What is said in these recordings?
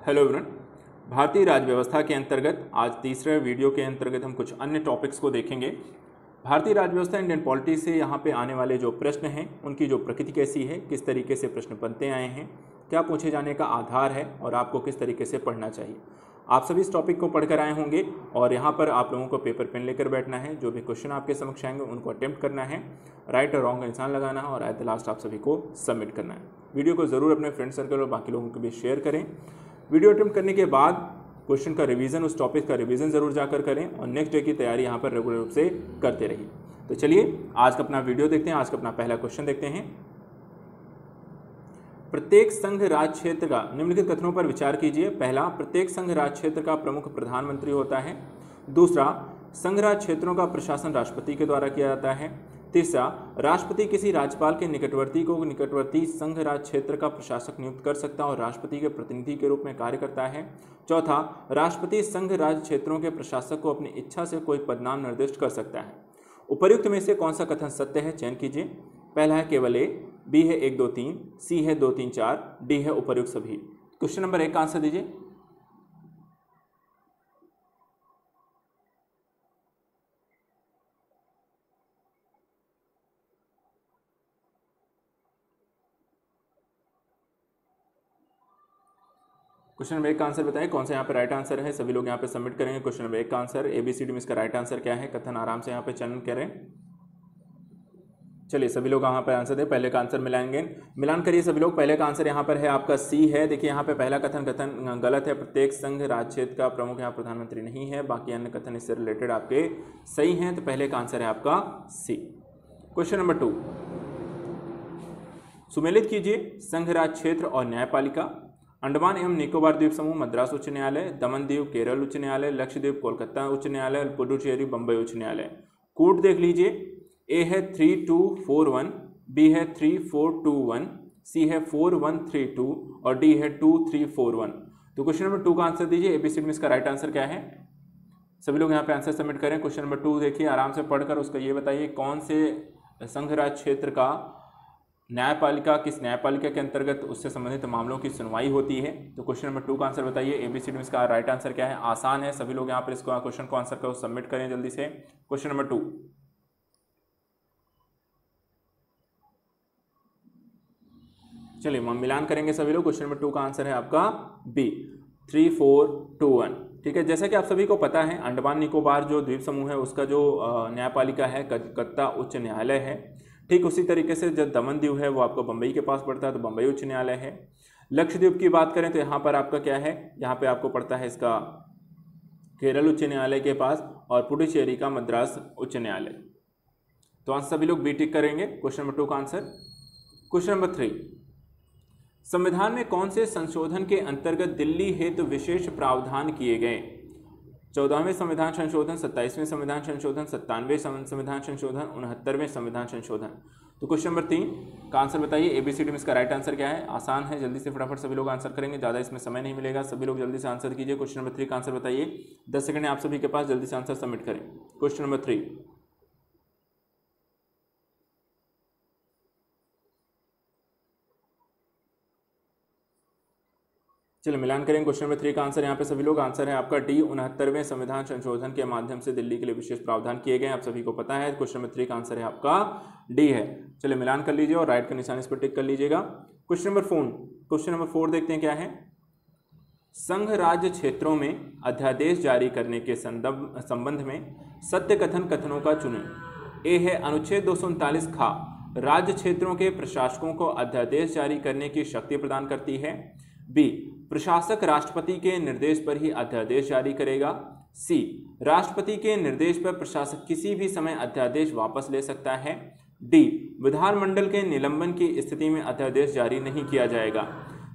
Hello everyone. भारतीय राज्य व्यवस्था के अंतर्गत आज तीसरे वीडियो के अंतर्गत हम कुछ अन्य टॉपिक्स को देखेंगे। भारतीय राज्य व्यवस्था इंडियन पॉलिटी से यहाँ पे आने वाले जो प्रश्न हैं उनकी जो प्रकृति कैसी है, किस तरीके से प्रश्न बनते आए हैं, क्या पूछे जाने का आधार है और आपको किस तरीके से पढ़ना चाहिए। आप सभी इस टॉपिक को पढ़कर आए होंगे और यहाँ पर आप लोगों को पेपर पेन लेकर बैठना है। जो भी क्वेश्चन आपके समक्ष आएंगे उनको अटेम्प्ट करना है, राइट और रॉन्ग का निशान लगाना है और एट द लास्ट आप सभी को सबमिट करना है। वीडियो को ज़रूर अपने फ्रेंड सर्कल और बाकी लोगों के बीच शेयर करें। वीडियो अटेम्प्ट करने के बाद क्वेश्चन का रिवीजन, उस टॉपिक का रिवीजन जरूर जाकर करें और नेक्स्ट डे की तैयारी यहाँ पर रेगुलर रूप से करते रहिए। तो चलिए आज का अपना वीडियो देखते हैं। आज का अपना पहला क्वेश्चन देखते हैं। प्रत्येक संघ राज्य क्षेत्र का निम्नलिखित कथनों पर विचार कीजिए। पहला, प्रत्येक संघ राज्य क्षेत्र का प्रमुख प्रधानमंत्री होता है। दूसरा, संघ राज्य क्षेत्रों का प्रशासन राष्ट्रपति के द्वारा किया जाता है। तीसरा, राष्ट्रपति किसी राज्यपाल के निकटवर्ती संघ राज्य क्षेत्र का प्रशासक नियुक्त कर सकता है और राष्ट्रपति के प्रतिनिधि के रूप में कार्य करता है। चौथा, राष्ट्रपति संघ राज्य क्षेत्रों के प्रशासक को अपनी इच्छा से कोई पदनाम निर्दिष्ट कर सकता है। उपर्युक्त में से कौन सा कथन सत्य है, चयन कीजिए। पहला है केवल ए, बी है 1 2 3, सी है 2 3 4, डी है उपर्युक्त सभी। क्वेश्चन नंबर 1 का आंसर दीजिए। क्वेश्चन नंबर 1 का आंसर बताएं कौन सा यहाँ पे राइट आंसर है। सभी लोग यहाँ पे सबमिट करेंगे। क्वेश्चन नंबर 1 का आंसर ABCD में इसका राइट आंसर क्या है, कथन आराम से यहाँ पे चयन करें। चलिए सभी लोग यहाँ पर आंसर दें। पहले का आंसर मिलान करिए सभी लोग। पहले का आंसर यहाँ पर है आपका सी है। देखिए यहाँ पे पहला कथन गलत है। प्रत्येक संघ राज्य क्षेत्र का प्रमुख यहाँ प्रधानमंत्री नहीं है, बाकी अन्य कथन इससे रिलेटेड आपके सही हैं। तो पहले का आंसर है आपका सी। क्वेश्चन नंबर 2, सुमेलित कीजिए संघ राज्य क्षेत्र और न्यायपालिका। अंडमान एवं निकोबार द्वीप समूह मद्रास उच्च न्यायालय, दमन दीव केरल उच्च न्यायालय, लक्षद्वीप कोलकाता उच्च न्यायालय, पुडुचेरी बंबई उच्च न्यायालय। कोड देख लीजिए। ए है 3241, बी है 3421, सी है 4132 और डी है 2341। तो क्वेश्चन नंबर 2 का आंसर दीजिए। ABCD में इसका राइट आंसर क्या है। सभी लोग यहाँ पे आंसर सबमिट करें। क्वेश्चन नंबर 2 देखिए आराम से पढ़कर उसका ये बताइए कौन से संघ राज्य क्षेत्र का न्यायपालिका, किस न्यायपालिका के अंतर्गत उससे संबंधित मामलों की सुनवाई होती है। तो क्वेश्चन नंबर 2 का आंसर बताइए। ABCD में इसका राइट आंसर क्या है। आसान है, सभी लोग यहाँ पर इसको क्वेश्चन को आंसर करो, सबमिट करें जल्दी से। क्वेश्चन नंबर 2, चलिए मिलान करेंगे सभी लोग। क्वेश्चन नंबर 2 का आंसर है आपका बी 3421। ठीक है, जैसा कि आप सभी को पता है अंडमान निकोबार जो द्वीप समूह है उसका जो न्यायपालिका है कलकत्ता उच्च न्यायालय है। ठीक उसी तरीके से जब दमन दीव है वो आपको बंबई के पास पड़ता है तो बंबई उच्च न्यायालय है। लक्षद्वीप की बात करें तो यहाँ पर आपका क्या है, यहाँ पे आपको पड़ता है इसका केरल उच्च न्यायालय के पास और पुडुचेरी का मद्रास उच्च न्यायालय। तो आंसर सभी लोग बी टिक करेंगे क्वेश्चन नंबर 2 का आंसर। क्वेश्चन नंबर 3, संविधान में कौन से संशोधन के अंतर्गत दिल्ली हेतु विशेष प्रावधान किए गए। 14वें संविधान संशोधन, 27वें संविधान संशोधन, 97वें संविधान संशोधन, 69वें संविधान संशोधन। तो क्वेश्चन नंबर 3 का आंसर बताइए। ABCD में इसका राइट आंसर क्या है। आसान है, जल्दी से फटाफट सभी लोग आंसर करेंगे, ज़्यादा इसमें समय नहीं मिलेगा। सभी लोग जल्दी से आंसर कीजिए। क्वेश्चन नंबर 3 का आंसर बताइए। 10 सेकंड है आप सभी के पास, जल्दी से आंसर सबमिट करें। क्वेश्चन नंबर 3, चलिए मिलान करें। क्वेश्चन नंबर 3 का आंसर यहाँ पे सभी लोग, आंसर है आपका डी 69वें संविधान संशोधन के माध्यम से दिल्ली के लिए विशेष प्रावधान किए गए, आप सभी को पता है। क्वेश्चन नंबर 3 का आंसर है आपका डी है। चलिए मिलान कर लीजिए और राइट का निशान इस पर टिक कर लीजिएगा। क्वेश्चन नंबर 4 देखते हैं क्या है। संघ राज्य क्षेत्रों में अध्यादेश जारी करने के संबंध में सत्य कथनों का चुनें। ए है अनुच्छेद 239 खा राज्य क्षेत्रों के प्रशासकों को अध्यादेश जारी करने की शक्ति प्रदान करती है। बी, प्रशासक राष्ट्रपति के निर्देश पर ही अध्यादेश जारी करेगा। सी, राष्ट्रपति के निर्देश पर प्रशासक किसी भी समय अध्यादेश वापस ले सकता है। डी, विधानमंडल के निलंबन की स्थिति में अध्यादेश जारी नहीं किया जाएगा।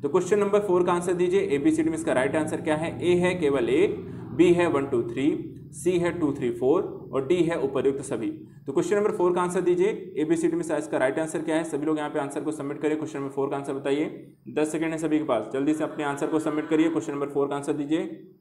तो क्वेश्चन नंबर 4 का आंसर दीजिए। ABCD में इसका राइट आंसर क्या है। ए है केवल ए, बी है 1 2 3, सी है 2 3 4 और डी है उपर्युक्त सभी। तो क्वेश्चन नंबर 4 का आंसर दीजिए। ABCD में इसका राइट आंसर क्या है। सभी लोग यहाँ पे आंसर को सबमिट करिए। क्वेश्चन नंबर 4 का आंसर बताइए। 10 सेकंड है सभी के पास, जल्दी से अपने आंसर को सबमिट करिए। क्वेश्चन नंबर 4 का आंसर दीजिए।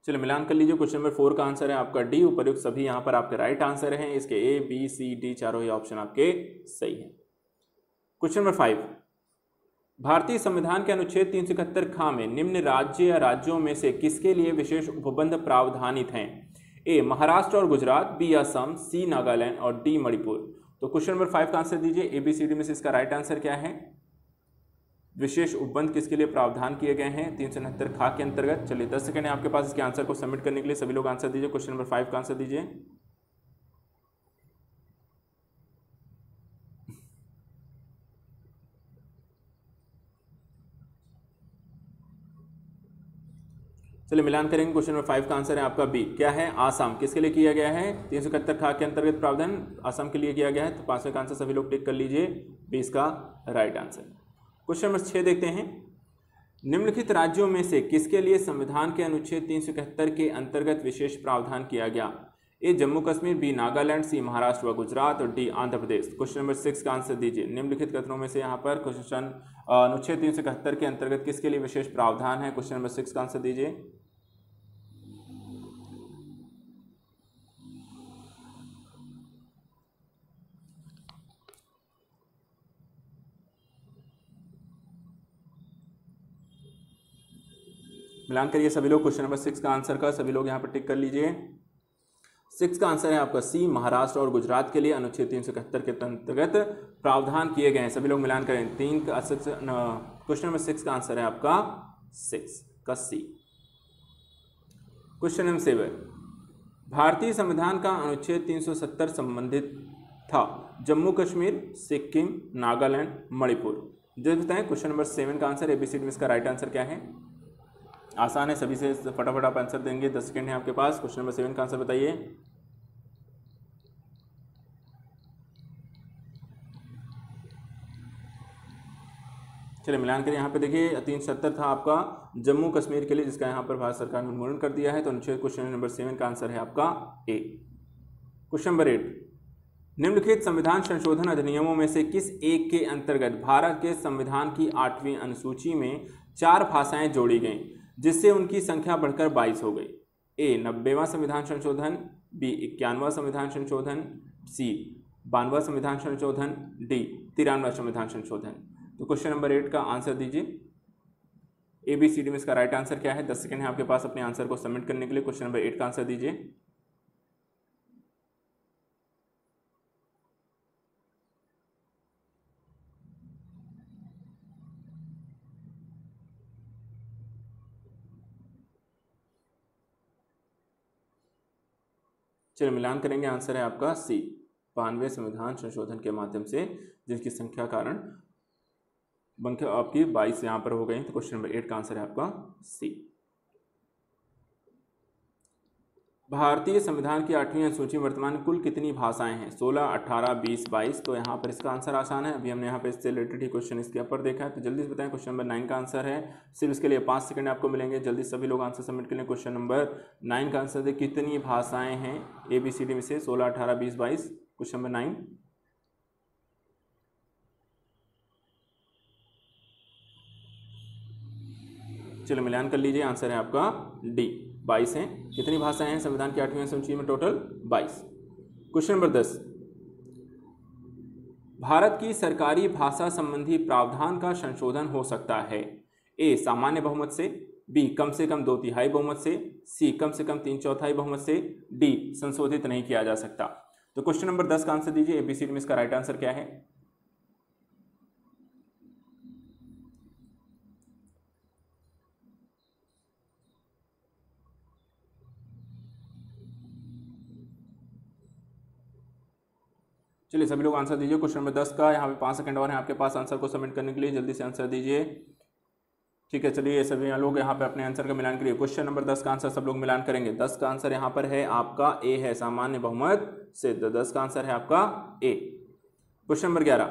चलिए मिलान कर लीजिए। क्वेश्चन नंबर 4 का आंसर है आपका डी। उपर्युक्त सभी यहाँ पर आपके राइट आंसर हैं। इसके ए बी सी डी चारों ही ऑप्शन आपके सही हैं। क्वेश्चन नंबर 5, भारतीय संविधान के अनुच्छेद 371 ख में निम्न राज्य या राज्यों में से किसके लिए विशेष उपबंध प्रावधानित हैं? ए महाराष्ट्र और गुजरात, बी असम, सी नागालैंड और डी मणिपुर। तो क्वेश्चन नंबर 5 का आंसर दीजिए। एबीसीडी में से इसका राइट आंसर क्या है? विशेष उपबंध किसके लिए प्रावधान किए गए हैं 369 खा के अंतर्गत? चलिए 10 सेकंड है आपके पास इसके आंसर को सबमिट करने के लिए। सभी लोग आंसर दीजिए। क्वेश्चन नंबर 5 का आंसर दीजिए। चलिए मिलान करेंगे। क्वेश्चन नंबर 5 का आंसर है आपका बी। क्या है? आसाम। किसके लिए किया गया है? 371 खा के अंतर्गत प्रावधान आसाम के लिए किया गया है। तो 5वें का आंसर सभी लोग टिक कर लीजिए। बी इसका राइट आंसर। क्वेश्चन नंबर 6 देखते हैं। निम्नलिखित राज्यों में से किसके लिए संविधान के अनुच्छेद 371 के अंतर्गत विशेष प्रावधान किया गया? ए जम्मू कश्मीर, बी नागालैंड, सी महाराष्ट्र व गुजरात और D Andhra Pradesh. Question number 6 का आंसर दीजिए। निम्नलिखित कथनों में से यहाँ पर क्वेश्चन अनुच्छेद 371 के अंतर्गत किसके लिए विशेष प्रावधान है? क्वेश्चन नंबर 6 का आंसर दीजिए। मिलान करिए सभी लोग। क्वेश्चन नंबर 6 का आंसर का सभी लोग यहाँ पर टिक कर लीजिए। 6 का आंसर है आपका सी। महाराष्ट्र और गुजरात के लिए अनुच्छेद 371 के अंतर्गत प्रावधान किए गए हैं। सभी लोग मिलान करें। क्वेश्चन नंबर 6 का आंसर है आपका 6 का सी। क्वेश्चन नंबर 7, भारतीय संविधान का अनुच्छेद 370 संबंधित था जम्मू कश्मीर, सिक्किम, नागालैंड, मणिपुर। जो बताएं। क्वेश्चन नंबर 7 का आंसर एबीसीडी में इसका राइट आंसर क्या है? आसान है, सभी से फटाफट आप आंसर देंगे। 10 सेकंड है आपके पास। क्वेश्चन नंबर 7 का आंसर बताइए। चलिए मिलान करें। यहाँ पे देखिए 370 था आपका जम्मू कश्मीर के लिए, जिसका यहाँ पर भारत सरकार ने उन्मूलन कर दिया है। तो अनुच्छेद क्वेश्चन नंबर 7 का आंसर है आपका ए। क्वेश्चन नंबर 8, निम्नलिखित संविधान संशोधन अधिनियमों में से किस एक के अंतर्गत भारत के संविधान की 8वीं अनुसूची में 4 भाषाएं जोड़ी गईं, जिससे उनकी संख्या बढ़कर 22 हो गई? ए 90वां संविधान संशोधन, बी 51वां संविधान संशोधन, सी 92वां संविधान संशोधन, डी 93वां संविधान संशोधन। तो क्वेश्चन नंबर 8 का आंसर दीजिए। एबीसीडी में इसका राइट आंसर क्या है? 10 सेकंड है आपके पास अपने आंसर को सबमिट करने के लिए। क्वेश्चन नंबर 8 का आंसर दीजिए। चलिए मिलान करेंगे। आंसर है आपका सी 92वें संविधान संशोधन के माध्यम से, जिसकी संख्या कारण संख्या आपकी 22 यहाँ पर हो गई। तो क्वेश्चन नंबर 8 का आंसर है आपका सी। भारतीय संविधान की 8वीं अनुसूची में वर्तमान कुल कितनी भाषाएं हैं? 16, 18, 20, 22। तो यहाँ पर इसका आंसर आसान है। अभी हमने यहाँ पे इससे रिलेटेड ही क्वेश्चन इसके ऊपर देखा है। तो जल्दी से बताएं। क्वेश्चन नंबर 9 का आंसर है। सिर्फ इसके लिए 5 सेकंड आपको मिलेंगे। जल्दी सभी लोग आंसर सबमिट करें। क्वेश्चन नंबर 9 का आंसर दे। कितनी भाषाएं हैं एबीसीडी में से? 16, 18, 20, 22। Question number 9। चलो मिलान कर लीजिए। आंसर है आपका डी 22 हैं। कितनी भाषाएं हैं संविधान की 8वीं अनुसूची में? टोटल 22। क्वेश्चन नंबर 10, भारत की सरकारी भाषा संबंधी प्रावधान का संशोधन हो सकता है? ए सामान्य बहुमत से, बी कम से कम 2/3 बहुमत से, सी कम से कम 3/4 बहुमत से, डी संशोधित नहीं किया जा सकता। तो क्वेश्चन नंबर 10 का आंसर दीजिए। एबीसीडी में इसका राइट आंसर क्या है? चलिए सभी लोग आंसर दीजिए। क्वेश्चन नंबर 10 का यहाँ पे 5 सेकंड और हैं आपके पास आंसर को सबमिट करने के लिए। जल्दी से आंसर दीजिए। ठीक है, चलिए सभी लोग यहाँ पे अपने आंसर का मिलान करिए। क्वेश्चन नंबर 10 का आंसर सब लोग मिलान करेंगे। 10 का आंसर यहाँ पर है आपका ए है, सामान्य बहुमत से। 10 का आंसर है आपका ए। क्वेश्चन नंबर 11,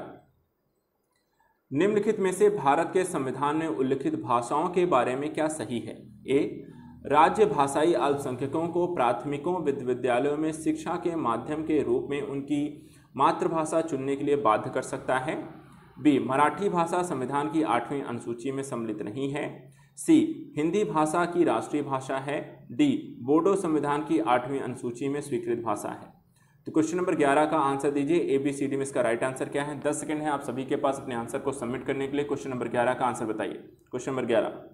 निम्नलिखित में से भारत के संविधान में उल्लिखित भाषाओं के बारे में क्या सही है? ए राज्य भाषाई अल्पसंख्यकों को प्राथमिकों विद्यालयों में शिक्षा के माध्यम के रूप में उनकी मातृभाषा चुनने के लिए बाध्य कर सकता है। बी मराठी भाषा संविधान की 8वीं अनुसूची में सम्मिलित नहीं है। सी हिंदी भाषा की राष्ट्रीय भाषा है, डी बोडो संविधान की 8वीं अनुसूची में स्वीकृत भाषा है। तो क्वेश्चन नंबर 11 का आंसर दीजिए। ABCD में इसका राइट आंसर क्या है? 10 सेकंड है आप सभी के पास अपने आंसर को सबमिट करने के लिए। क्वेश्चन नंबर 11 का आंसर बताइए। क्वेश्चन नंबर 11,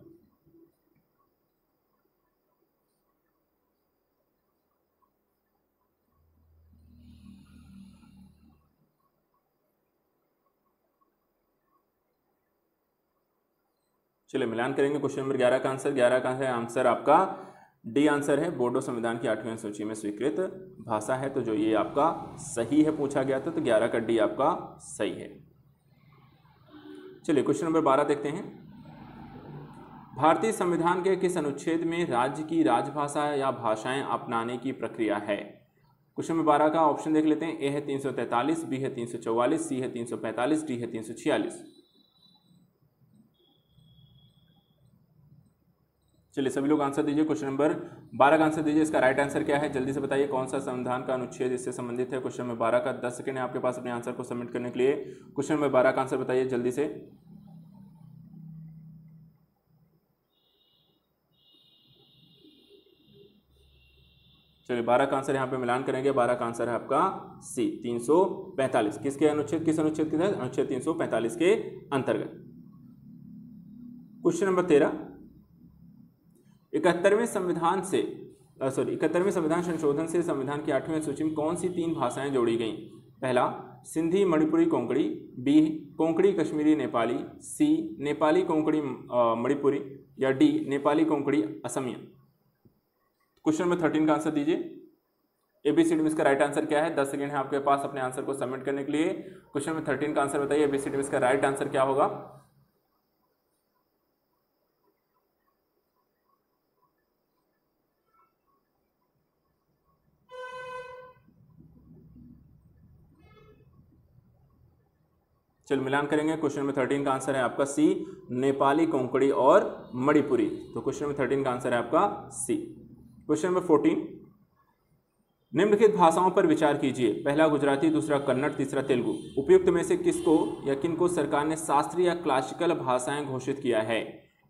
चलिए मिलान करेंगे। क्वेश्चन नंबर 11 का आंसर, 11 का है आंसर आपका डी आंसर है, बोडो संविधान की 8वीं अनुसूची में स्वीकृत भाषा है। तो जो ये आपका सही है पूछा गया था, तो 11 का डी आपका सही है। चलिए क्वेश्चन नंबर 12 देखते हैं। भारतीय संविधान के किस अनुच्छेद में राज्य की राजभाषा या भाषाएं अपनाने की प्रक्रिया है? क्वेश्चन नंबर 12 का ऑप्शन देख लेते हैं। ए है 343, बी है 344, सी है 345, डी है 346। चलिए सभी लोग आंसर दीजिए। क्वेश्चन नंबर 12 का आंसर दीजिए। इसका राइट आंसर क्या है जल्दी से बताइए। कौन सा संविधान का अनुच्छेद इससे संबंधित है? क्वेश्चन नंबर 12 का 10 सेकंड है आपके पास अपने आंसर को सबमिट करने के लिए। क्वेश्चन नंबर 12 का आंसर बताइए जल्दी से। चलिए 12 का आंसर यहाँ पे मिलान करेंगे। 12 का आंसर है आपका सी 345। किसके अनुच्छेद, किस अनुच्छेद के तहत? अनुच्छेद 345 के अंतर्गत। क्वेश्चन नंबर 13, 71वें संविधान संशोधन से संविधान की 8वीं सूची में कौन सी 3 भाषाएं जोड़ी गई? पहला सिंधी मणिपुरी कोंकणी, बी कोंकणी कश्मीरी नेपाली, सी नेपाली कोंकणी मणिपुरी, या D Nepali Konkani Asamiya. Question number 13 का आंसर दीजिए। ABCD में इसका राइट आंसर क्या है? 10 सेकंड है आपके पास अपने आंसर को सबमिट करने के लिए। क्वेश्चन नंबर 13 का आंसर बताइए। ABCD में इसका राइट आंसर क्या होगा? चल मिलान करेंगे। क्वेश्चन नंबर 13 का आंसर है आपका सी नेपाली कोंकणी और मणिपुरी। तो क्वेश्चन नंबर 13 का आंसर है आपका सी। क्वेश्चन नंबर 14, निम्नलिखित भाषाओं पर विचार कीजिए। पहला गुजराती, दूसरा कन्नड़, तीसरा तेलुगु। उपयुक्त में से किसको या किनको सरकार ने शास्त्रीय या क्लासिकल भाषाएं घोषित किया है?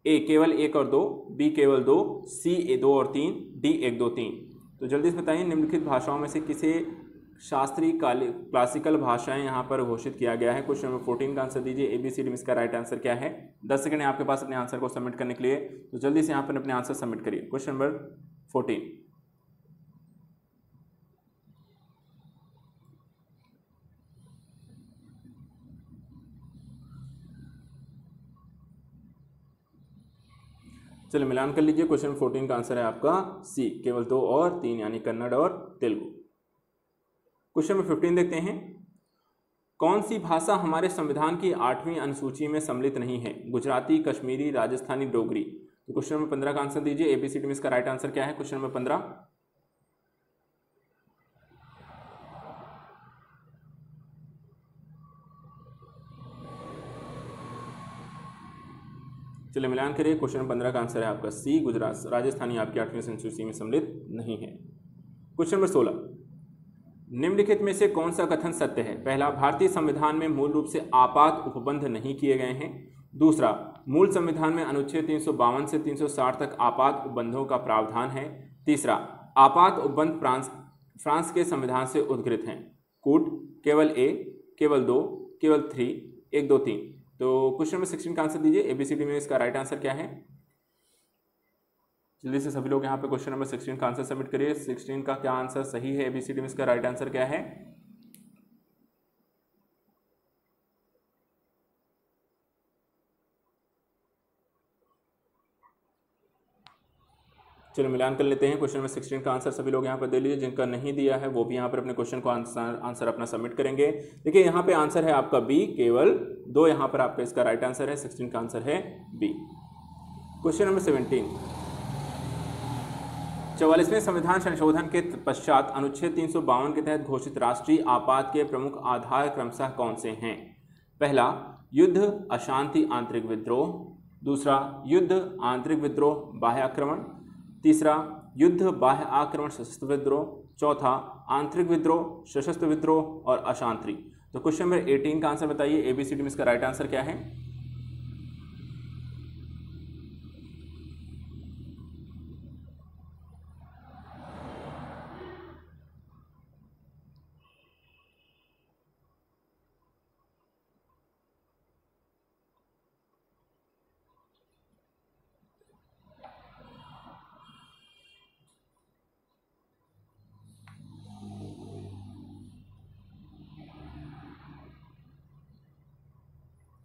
ए केवल 1 और 2, बी केवल 2, सी 2 और 3, डी 1 2 3। तो जल्दी से बताइए निम्नलिखित भाषाओं में से किसे शास्त्रीय क्लासिकल भाषाएं यहाँ पर घोषित किया गया है? क्वेश्चन नंबर 14 का आंसर दीजिए। ABCD में इसका राइट आंसर क्या है? 10 सेकंड है आपके पास अपने आंसर को सबमिट करने के लिए। तो जल्दी से यहाँ पर अपने आंसर सबमिट करिए। क्वेश्चन नंबर 14, चलिए मिलान कर लीजिए। क्वेश्चन 14 का आंसर है आपका सी केवल 2 और 3 यानी कन्नड़ और तेलुगु। क्वेश्चन नंबर 15 देखते हैं। कौन सी भाषा हमारे संविधान की 8वीं अनुसूची में सम्मिलित नहीं है? गुजराती, कश्मीरी, राजस्थानी, डोगरी। तो क्वेश्चन नंबर 15 का आंसर दीजिए। ABCD में इसका राइट आंसर क्या है? क्वेश्चन नंबर 15, चलिए मिलान करिए। क्वेश्चन नंबर 15 का आंसर है आपका सी गुजरात राजस्थानी आपकी 8वीं अनुसूची में सम्मिलित नहीं है। क्वेश्चन नंबर 16, निम्नलिखित में से कौन सा कथन सत्य है? पहला भारतीय संविधान में मूल रूप से आपात उपबंध नहीं किए गए हैं। दूसरा मूल संविधान में अनुच्छेद 352 से 360 तक आपात उपबंधों का प्रावधान है। तीसरा आपात उपबंध फ्रांस के संविधान से उद्घृत हैं। कूट केवल ए, केवल 2, केवल 3, 1 2 3। तो क्वेश्चन नंबर 16 का आंसर दीजिए। ABCD में इसका राइट आंसर क्या है? जल्दी से सभी लोग यहाँ पे क्वेश्चन नंबर 16 का आंसर सबमिट करिए। 16 का क्या आंसर सही है? ABCD में इसका राइट आंसर क्या है? चलो मिलान कर लेते हैं। क्वेश्चन नंबर 16 का आंसर सभी लोग यहाँ पर दे लीजिए। जिनका नहीं दिया है वो भी यहाँ पर अपने क्वेश्चन को आंसर अपना सबमिट करेंगे। देखिए यहाँ पे आंसर है आपका बी केवल 2, यहाँ पर आपका इसका राइट आंसर है। 16 का आंसर है बी। क्वेश्चन नंबर 17, 44वें संविधान संशोधन के पश्चात अनुच्छेद 352 के तहत घोषित राष्ट्रीय आपात के प्रमुख आधार क्रमशः कौन से हैं? पहला युद्ध, अशांति, आंतरिक विद्रोह। दूसरा युद्ध, आंतरिक विद्रोह, बाह्य आक्रमण। तीसरा युद्ध, बाह्य आक्रमण, सशस्त्र विद्रोह। चौथा आंतरिक विद्रोह, सशस्त्र विद्रोह और अशांति। तो क्वेश्चन नंबर 18 का आंसर बताइए। ABCD में इसका राइट आंसर क्या है?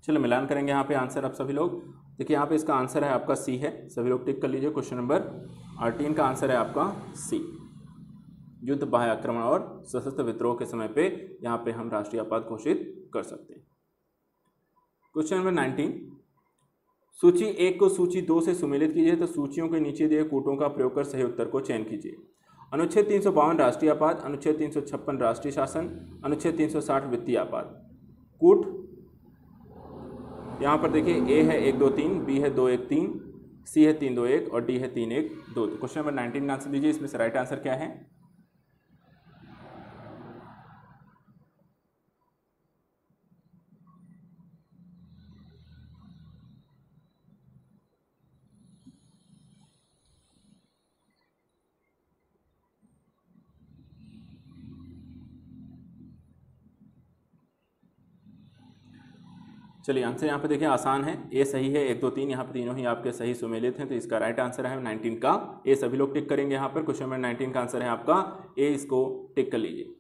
चलो मिलान करेंगे यहाँ पे आंसर आप सभी लोग। देखिए यहाँ पे इसका आंसर है आपका सी है, सभी लोग टिक कर लीजिए। क्वेश्चन नंबर 18 का आंसर है आपका सी। युद्ध, बाह्य आक्रमण और सशस्त्र विद्रोह के समय पे यहाँ पे हम राष्ट्रीय आपात घोषित कर सकते हैं। क्वेश्चन नंबर 19, सूची 1 को सूची 2 से सुमेलित कीजिए तो सूचियों के नीचे दिए कूटों का प्रयोग कर सही उत्तर को चयन कीजिए। अनुच्छेद 352 राष्ट्रीय आपात, अनुच्छेद 356 राष्ट्रीय शासन, अनुच्छेद 360 वित्तीय आपात। कूट यहाँ पर देखिए ए है 1 2 3, बी है 2 1 3, सी है 3 2 1 और डी है 3 1 2। तो क्वेश्चन नंबर 19 का आंसर दीजिए, इसमें से राइट आंसर क्या है? चलिए आंसर यहाँ पे देखिए आसान है, ए सही है, 1 2 3 यहाँ पे तीनों ही आपके सही सुमेलित हैं, तो इसका राइट आंसर है 19 का ए। सभी लोग टिक करेंगे यहाँ पर। क्वेश्चन नंबर 19 का आंसर है आपका ए, इसको टिक कर लीजिए।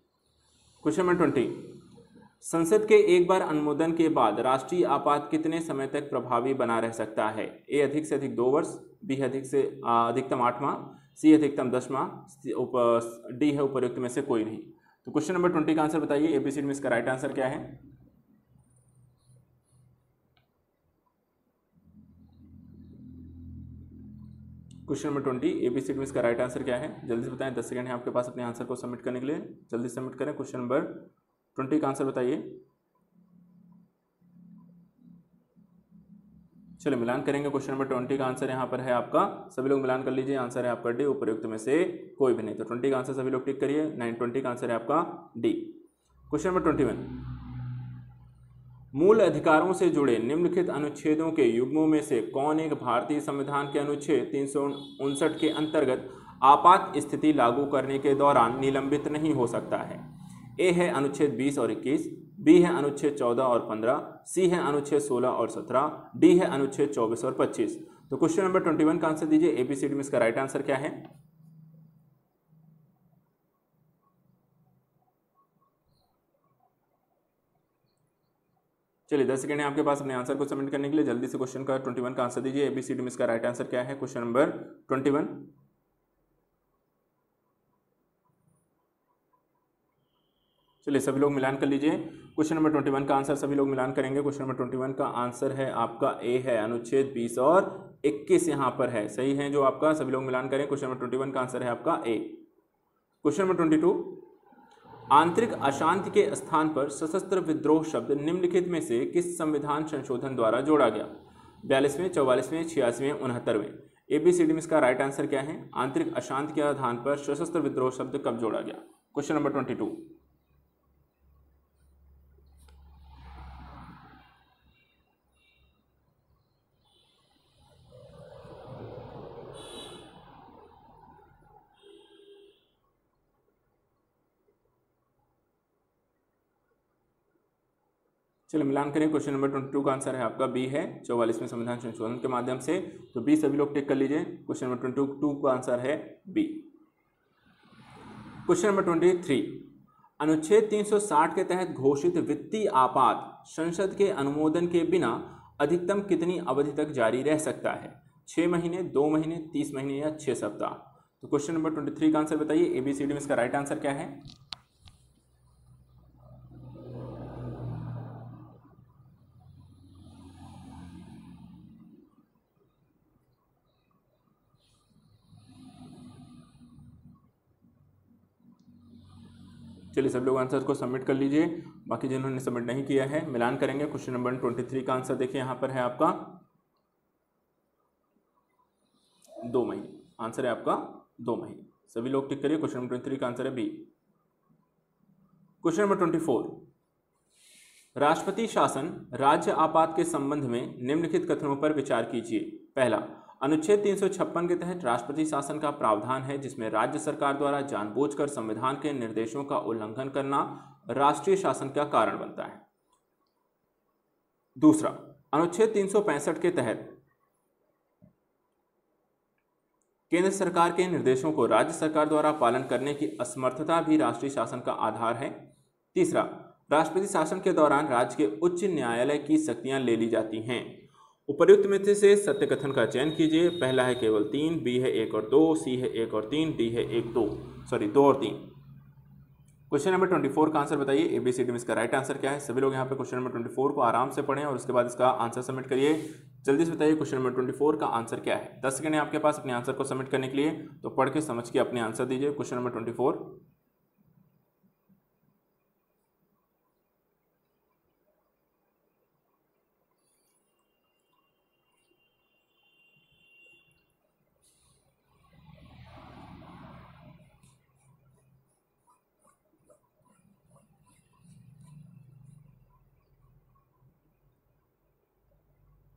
क्वेश्चन नंबर 20, संसद के एक बार अनुमोदन के बाद राष्ट्रीय आपात कितने समय तक प्रभावी बना रह सकता है? ए अधिक से अधिक 2 वर्ष, बी अधिक से अधिकतम 8 माह, सी अधिकतम 10 माह, डी है उपयुक्त में से कोई नहीं। तो क्वेश्चन नंबर 20 का आंसर बताइए, एबीसीडी में इसका राइट आंसर क्या है? क्वेश्चन नंबर 20 एबीसीडी में इसका राइट आंसर क्या है? जल्दी से बताएं, 10 सेकंड है आपके पास अपने आंसर को सबमिट करने के लिए, जल्दी सबमिट करें। क्वेश्चन नंबर 20 का आंसर बताइए। चलिए मिलान करेंगे। क्वेश्चन नंबर 20 का आंसर यहाँ पर है आपका, सभी लोग मिलान कर लीजिए, आंसर है आपका डी, उपयुक्त में से कोई भी नहीं। तो 20 का आंसर सभी लोग टिक करिए, 20 का आंसर है आपका डी। क्वेश्चन नंबर 21, मूल अधिकारों से जुड़े निम्नलिखित अनुच्छेदों के युग्मों में से कौन एक भारतीय संविधान के अनुच्छेद 359 के अंतर्गत आपात स्थिति लागू करने के दौरान निलंबित नहीं हो सकता है? ए है अनुच्छेद 20 और 21, बी है अनुच्छेद 14 और 15, सी है अनुच्छेद 16 और 17, डी है अनुच्छेद 24 और 25। तो क्वेश्चन नंबर 21 का आंसर दीजिए, एबीसीडी में इसका राइट आंसर क्या है? चलिए 10 सेकंड है आपके पास अपने आंसर को सबमिट करने के लिए, जल्दी से क्वेश्चन का 21 का आंसर दीजिए। एबीसीडी में इसका राइट आंसर क्या है? Question number 21। चलिए सभी लोग मिलान कर लीजिए। क्वेश्चन नंबर 21 का आंसर सभी लोग मिलान करेंगे। क्वेश्चन नंबर 21 का आंसर है आपका ए है, अनुच्छेद 20 और 21 यहाँ पर है, सही है जो आपका, सभी लोग मिलान करें। क्वेश्चन नंबर 21 का आंसर है आपका ए। क्वेश्चन नंबर 22, आंतरिक अशांति के स्थान पर सशस्त्र विद्रोह शब्द निम्नलिखित में से किस संविधान संशोधन द्वारा जोड़ा गया? 42वें, 44वें, 86वें, 69वें। एबीसीडी में इसका राइट आंसर क्या है? आंतरिक अशांति के स्थान पर सशस्त्र विद्रोह शब्द कब जोड़ा गया? Question number 22। चलिए मिलान करें। क्वेश्चन नंबर 22 का आंसर है आपका बी है, 44वें संविधान संशोधन के माध्यम से। तो बी सभी लोग टिक कर लीजिए। क्वेश्चन नंबर 22 का आंसर है बी। क्वेश्चन नंबर 23, अनुच्छेद 360 के तहत घोषित वित्तीय आपात संसद के अनुमोदन के बिना अधिकतम कितनी अवधि तक जारी रह सकता है? 6 महीने, 2 महीने, 30 महीने या 6 सप्ताह। तो क्वेश्चन नंबर 23 का आंसर बताइए, एबीसीडी में इसका राइट आंसर क्या है? चलिए सब लोग आंसर को सबमिट कर लीजिए, बाकी जिन्होंने सबमिट नहीं किया है मिलान करेंगे। क्वेश्चन नंबर 23 का आंसर देखिए यहाँ पर है आपका 2 महीने, आंसर है आपका 2 महीने, सभी लोग टिक करिए। क्वेश्चन नंबर 23 का आंसर है बी। क्वेश्चन नंबर 24, राष्ट्रपति शासन राज्य आपात के संबंध में निम्नलिखित कथनों पर विचार कीजिए। पहला, अनुच्छेद 356 के तहत राष्ट्रपति शासन का प्रावधान है जिसमें राज्य सरकार द्वारा जानबूझकर संविधान के निर्देशों का उल्लंघन करना राष्ट्रीय शासन का कारण बनता है। दूसरा, अनुच्छेद 365 के तहत केंद्र सरकार के निर्देशों को राज्य सरकार द्वारा पालन करने की असमर्थता भी राष्ट्रीय शासन का आधार है। तीसरा, राष्ट्रपति शासन के दौरान राज्य के उच्च न्यायालय की शक्तियां ले ली जाती हैं। उपर्युक्त में से सत्य कथन का चयन कीजिए। पहला है केवल 3, बी है 1 और 2, सी है 1 और 3, डी है 2 और 3। क्वेश्चन नंबर 24 का आंसर बताइए। एबीसीडी में इसका राइट आंसर क्या है? सभी लोग यहाँ पे क्वेश्चन नंबर 24 को आराम से पढ़ें और उसके बाद इसका आंसर सबमिट करिए। जल्दी से बताइए क्वेश्चन नंबर 24 का आंसर क्या है। 10 सेकंड है आपके पास अपने आंसर को सबमिट करने के लिए, तो पढ़ के समझ के अपने आंसर दीजिए। Question number 24।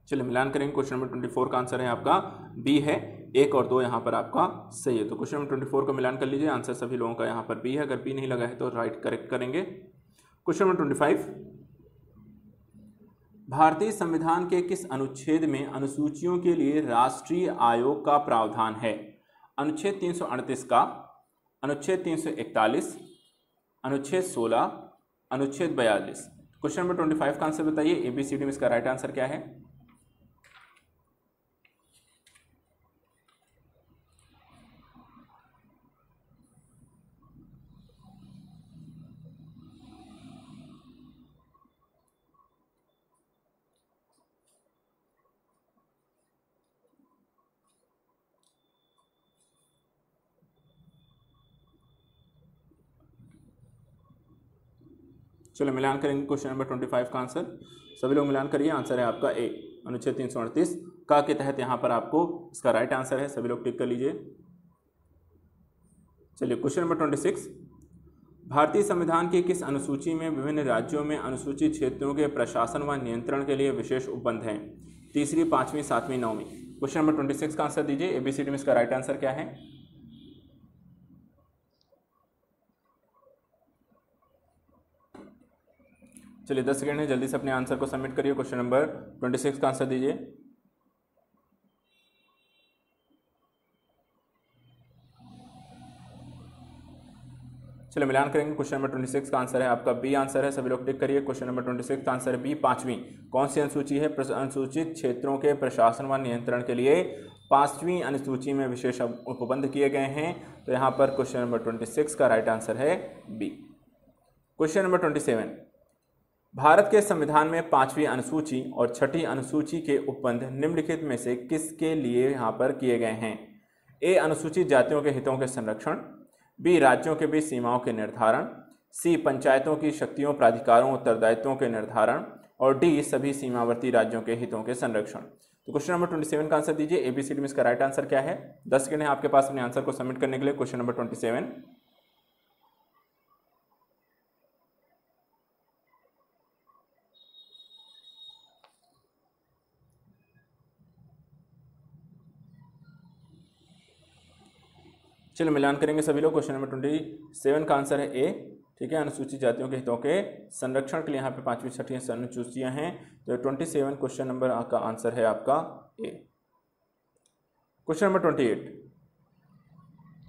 चलिए मिलान करेंगे। क्वेश्चन नंबर 24 का आंसर है आपका बी है, 1 और 2 यहाँ पर आपका सही है। तो क्वेश्चन नंबर 24 का मिलान कर लीजिए। आंसर सभी लोगों का यहाँ पर बी है। अगर बी नहीं लगा है तो राइट करेक्ट करेंगे। क्वेश्चन नंबर 25, भारतीय संविधान के किस अनुच्छेद में अनुसूचियों के लिए राष्ट्रीय आयोग का प्रावधान है? अनुच्छेद 338 का, अनुच्छेद 341, अनुच्छेद 16, अनुच्छेद 42। क्वेश्चन नंबर 25 का आंसर बताइए। एबीसीडी में इसका राइट आंसर क्या है? चलो मिलान करेंगे क्वेश्चन नंबर 25 का आंसर। सभी लोग मिलान करिए। आंसर है आपका ए, अनुच्छेद 338 का के तहत यहाँ पर आपको इसका राइट आंसर है। सभी लोग टिक कर लीजिए। चलिए क्वेश्चन नंबर 26, भारतीय संविधान की किस अनुसूची में विभिन्न राज्यों में अनुसूचित क्षेत्रों के प्रशासन व नियंत्रण के लिए विशेष उपबंध हैं? 3री, 5वीं, 7वीं, 9वीं। क्वेश्चन नंबर 26 का आंसर दीजिए। एबीसीडी में इसका राइट आंसर क्या है? चलिए 10 सेकंड है, जल्दी से अपने आंसर को सबमिट करिए। क्वेश्चन नंबर 26 का आंसर दीजिए। चलिए मिलान करेंगे। क्वेश्चन नंबर 26 का आंसर है आपका बी आंसर है। सभी लोग टिक करिए। क्वेश्चन नंबर 26 का आंसर है बी, 5वीं। कौन सी अनुसूची है? अनुसूचित क्षेत्रों के प्रशासन व नियंत्रण के लिए 5वीं अनुसूची में विशेष उपबंध किए गए हैं। तो यहाँ पर क्वेश्चन नंबर 26 का राइट आंसर है बी। क्वेश्चन नंबर 27, भारत के संविधान में 5वीं अनुसूची और 6ठी अनुसूची के उपबंध निम्नलिखित में से किसके लिए यहाँ पर किए गए हैं? ए, अनुसूचित जातियों के हितों के संरक्षण, बी, राज्यों के बीच सीमाओं के निर्धारण, सी, पंचायतों की शक्तियों, प्राधिकारों, उत्तरदायित्वों के निर्धारण, और डी, सभी सीमावर्ती राज्यों के हितों के संरक्षण। तो क्वेश्चन नंबर 27 का आंसर दीजिए। एबीसीडी में इसका राइट आंसर क्या है? 10 सेकंड है आपके पास अपने आंसर को सबमिट करने के लिए। Question number 27। चलो मिलान करेंगे सभी लोग। क्वेश्चन नंबर 27 का आंसर है ए, ठीक है। अनुसूचित जातियों के हितों के संरक्षण के लिए यहाँ पे 5वीं 6ठी अनुसूचियाँ हैं। तो 27 क्वेश्चन नंबर का आंसर है आपका ए। क्वेश्चन नंबर 28,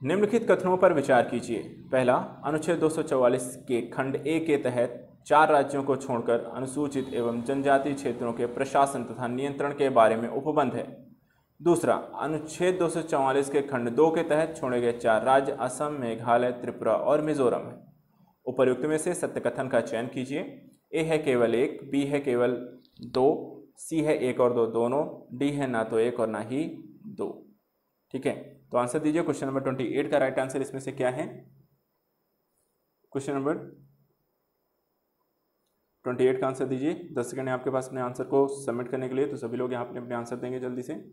निम्नलिखित कथनों पर विचार कीजिए। पहला, अनुच्छेद 244 के खंड ए के तहत 4 राज्यों को छोड़कर अनुसूचित एवं जनजातीय क्षेत्रों के प्रशासन तथा नियंत्रण के बारे में उपबंध है। दूसरा, अनुच्छेद 244 के खंड 2 के तहत छोड़े गए 4 राज्य असम, मेघालय, त्रिपुरा और मिजोरम है। उपर्युक्त में से सत्य कथन का चयन कीजिए। ए है केवल 1, बी है केवल 2, सी है 1 और 2 दोनों, डी है ना तो 1 और ना ही 2। ठीक है, तो आंसर दीजिए। क्वेश्चन नंबर 28 का राइट आंसर इसमें से क्या है? क्वेश्चन नंबर 28 का आंसर दीजिए। 10 सेकंड है आपके पास अपने आंसर को सबमिट करने के लिए, तो सभी लोग यहाँ अपने आंसर देंगे जल्दी से।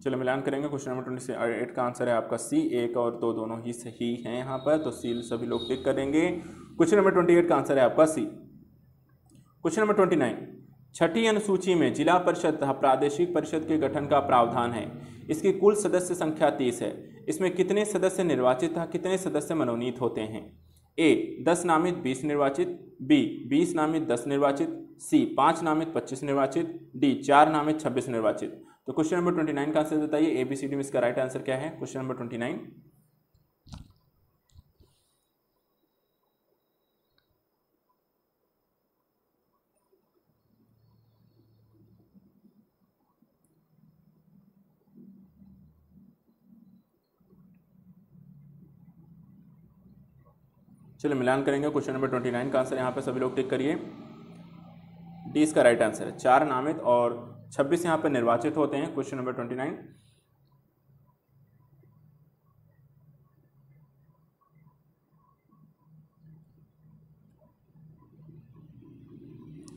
चलो मिलान करेंगे। क्वेश्चन नंबर 28 का आंसर है आपका सी, 1 और 2 दोनों ही सही हैं यहाँ पर, तो सी सभी लोग टिक करेंगे। क्वेश्चन नंबर 28 का आंसर है आपका सी। क्वेश्चन नंबर 29, 6ठी अनुसूची में जिला परिषद तथा प्रादेशिक परिषद के गठन का प्रावधान है। इसकी कुल सदस्य संख्या 30 है। इसमें कितने सदस्य निर्वाचित तथा कितने सदस्य मनोनीत होते हैं? ए, 10 नामित 20 निर्वाचित, बी, 20 नामित 10 निर्वाचित, सी 5 नामित 25 निर्वाचित, डी 4 नामित 26 निर्वाचित। तो क्वेश्चन नंबर 29 का आंसर बताइए, ABCD में इसका राइट आंसर क्या है? Question number 29। चलिए मिलान करेंगे। क्वेश्चन नंबर 29 का आंसर यहाँ पे सभी लोग टिक करिए। डी इसका राइट आंसर है। 4 नामित और 26 यहाँ पे निर्वाचित होते हैं। Question number 29।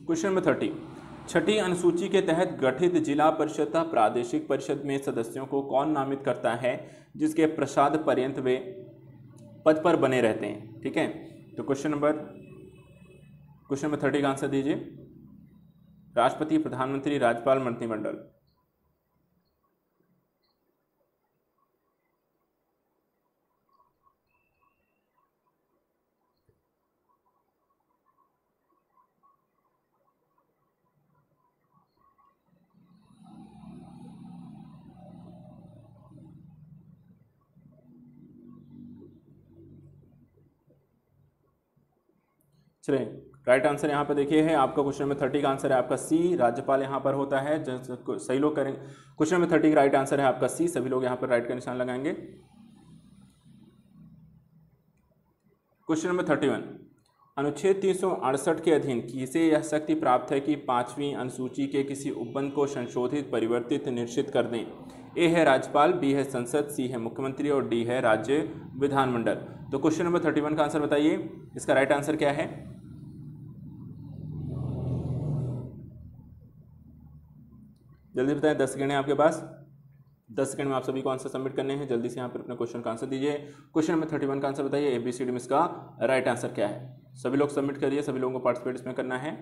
क्वेश्चन नंबर 30, छठी अनुसूची के तहत गठित जिला परिषद तथा प्रादेशिक परिषद में सदस्यों को कौन नामित करता है जिसके प्रसाद पर्यंत वे पद पर बने रहते हैं? ठीक है, तो क्वेश्चन नंबर 30 का आंसर दीजिए। राष्ट्रपति, प्रधानमंत्री, राज्यपाल, मंत्रिमंडल। चलिए राइट आंसर यहाँ पर देखिए है आपका क्वेश्चन नंबर 30 का आंसर है आपका सी, राज्यपाल यहाँ पर होता है। सही लोग करेंगे। क्वेश्चन नंबर 30 का राइट आंसर है आपका सी, सभी लोग यहाँ पर राइट का निशान लगाएंगे। क्वेश्चन नंबर 31, अनुच्छेद 368 के अधीन किसे यह शक्ति प्राप्त है कि 5वीं अनुसूची के किसी उपबंध को संशोधित, परिवर्तित, निश्चित कर दें? ए है राज्यपाल, बी है संसद, सी है मुख्यमंत्री और डी है राज्य विधानमंडल। तो क्वेश्चन नंबर 31 का आंसर बताइए, इसका राइट आंसर क्या है? जल्दी बताएं, 10 सेकंड है आपके पास। 10 सेकंड में आप सभी को आंसर सबमिट करने हैं। जल्दी से यहाँ पर अपने क्वेश्चन का आंसर दीजिए। क्वेश्चन नंबर 31 का आंसर बताइए, ABCD में इसका राइट आंसर क्या है? सभी लोग सबमिट करिए, सभी लोगों को पार्टिसिपेट इसमें करना है।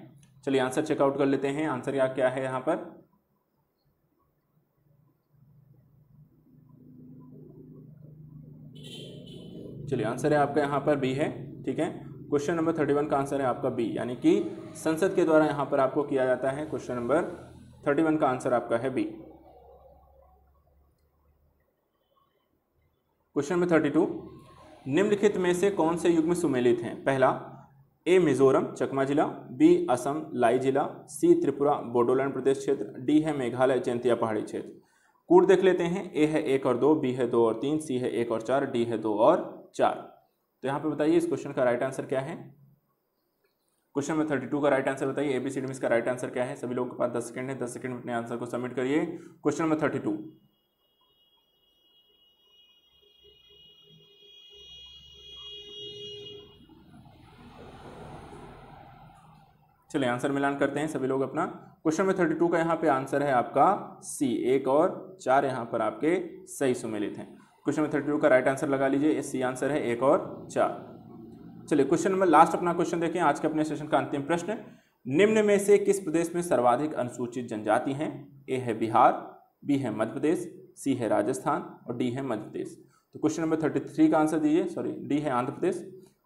चलिए आंसर चेकआउट कर लेते हैं। आंसर क्या है यहाँ पर? चलिए आंसर है आपका यहाँ पर बी है। ठीक है, क्वेश्चन नंबर 31 का आंसर है आपका बी, यानी कि संसद के द्वारा यहाँ पर आपको किया जाता है। क्वेश्चन नंबर 31 का आंसर आपका है बी। क्वेश्चन नंबर 32, निम्नलिखित में से कौन से युग्म सुमेलित हैं? पहला, ए मिजोरम चकमा जिला, बी असम लाई जिला, सी त्रिपुरा बोडोलैंड प्रदेश क्षेत्र, डी है मेघालय जैंतिया पहाड़ी क्षेत्र। कूट देख लेते हैं। ए है 1 और 2, बी है 2 और 3, सी है 1 और 4, डी है 2 और 4। तो यहाँ पे बताइए इस क्वेश्चन का राइट आंसर क्या है? क्वेश्चन नंबर 32 का राइट आंसर बताइए, ABCD में इसका राइट आंसर क्या है? सभी लोगों के पास 10 सेकंड है, 10 सेकंड में अपने आंसर को सबमिट करिए। Question number 32। चलिए आंसर मिलान करते हैं सभी लोग अपना। क्वेश्चन नंबर 32 का यहाँ पे आंसर है आपका सी, 1 और 4 यहाँ पर आपके सही सुमेलित हैं। क्वेश्चन नंबर 32 का राइट आंसर लगा लीजिए, सी आंसर है 1 और 4। चलिए क्वेश्चन नंबर लास्ट अपना क्वेश्चन देखें, आज के अपने सेशन का अंतिम प्रश्न। निम्न में से किस प्रदेश में सर्वाधिक अनुसूचित जनजाति हैं? ए है बिहार, बी है मध्य प्रदेश, सी है राजस्थान और डी है मध्य प्रदेश। तो क्वेश्चन नंबर 33 का आंसर दीजिए, सॉरी डी है आंध्र प्रदेश।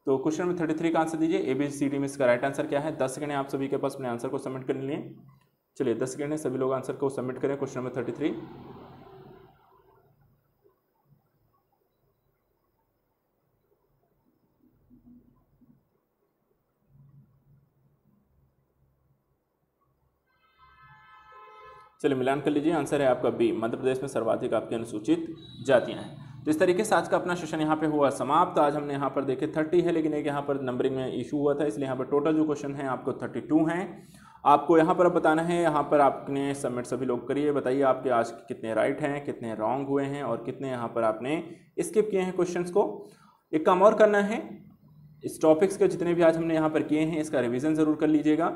तो क्वेश्चन नंबर 33 का आंसर दीजिए, ABCD में इसका राइट आंसर क्या है? 10 सेकंड है आप सभी के पास अपने आंसर को सबमिट करने लिए। चलिए 10 सेकंड है, सभी लोग आंसर को सबमिट करें। Question number 33। चलिए मिलान कर लीजिए, आंसर है आपका बी, मध्य प्रदेश में सर्वाधिक आपकी अनुसूचित जातियां हैं। तो इस तरीके से आज का अपना सेशन यहाँ पे हुआ समाप्त। आज हमने यहाँ पर देखे 30 है, लेकिन एक यहाँ पर नंबरिंग में इशू हुआ था, इसलिए यहाँ पर टोटल जो क्वेश्चन है आपको 32 हैं। आपको यहाँ पर अब बताना है, यहाँ पर आपने सबमिट सभी लोग करिए, बताइए आपके आज कितने राइट हैं, कितने रॉन्ग हुए हैं और कितने यहाँ पर आपने स्किप किए हैं क्वेश्चंस को। एक काम और करना है, इस टॉपिक्स के जितने भी आज हमने यहाँ पर किए हैं इसका रिवीजन जरूर कर लीजिएगा।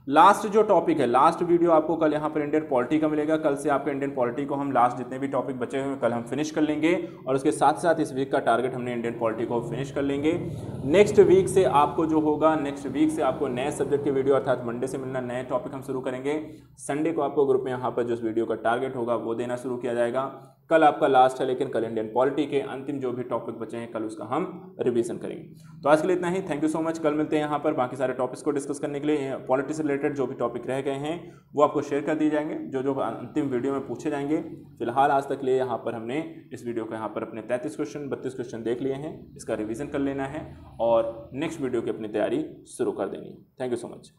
लास्ट जो टॉपिक है, लास्ट वीडियो आपको कल यहाँ पर इंडियन पॉलिटी का मिलेगा। कल से आपका इंडियन पॉलिटी को हम लास्ट जितने भी टॉपिक बचे हुए हैं कल हम फिनिश कर लेंगे, और उसके साथ साथ इस वीक का टारगेट हमने इंडियन पॉलिटी को फिनिश कर लेंगे। नेक्स्ट वीक से आपको जो होगा, नेक्स्ट वीक से आपको नए सब्जेक्ट के वीडियो अर्थात मंडे से मिलना, नए टॉपिक हम शुरू करेंगे। संडे को आपको ग्रुप में यहाँ पर जो वीडियो का टारगेट होगा वो देना शुरू किया जाएगा। कल आपका लास्ट है, लेकिन कल इंडियन पॉलिटी के अंतिम जो भी टॉपिक बचे हैं कल उसका हम रिवीजन करेंगे। तो आज के लिए इतना ही। Thank you so much. कल मिलते हैं यहाँ पर बाकी सारे टॉपिक्स को डिस्कस करने के लिए। पॉलिटिक्स से रिलेटेड जो भी टॉपिक रह गए हैं वो आपको शेयर कर दिए जाएंगे, जो जो अंतिम वीडियो में पूछे जाएंगे। फिलहाल आज तक लिए यहाँ पर हमने इस वीडियो को यहाँ पर अपने 33 क्वेश्चन 32 क्वेश्चन देख लिए हैं, इसका रिविजन कर लेना है और नेक्स्ट वीडियो की अपनी तैयारी शुरू कर देनी है। Thank you so much.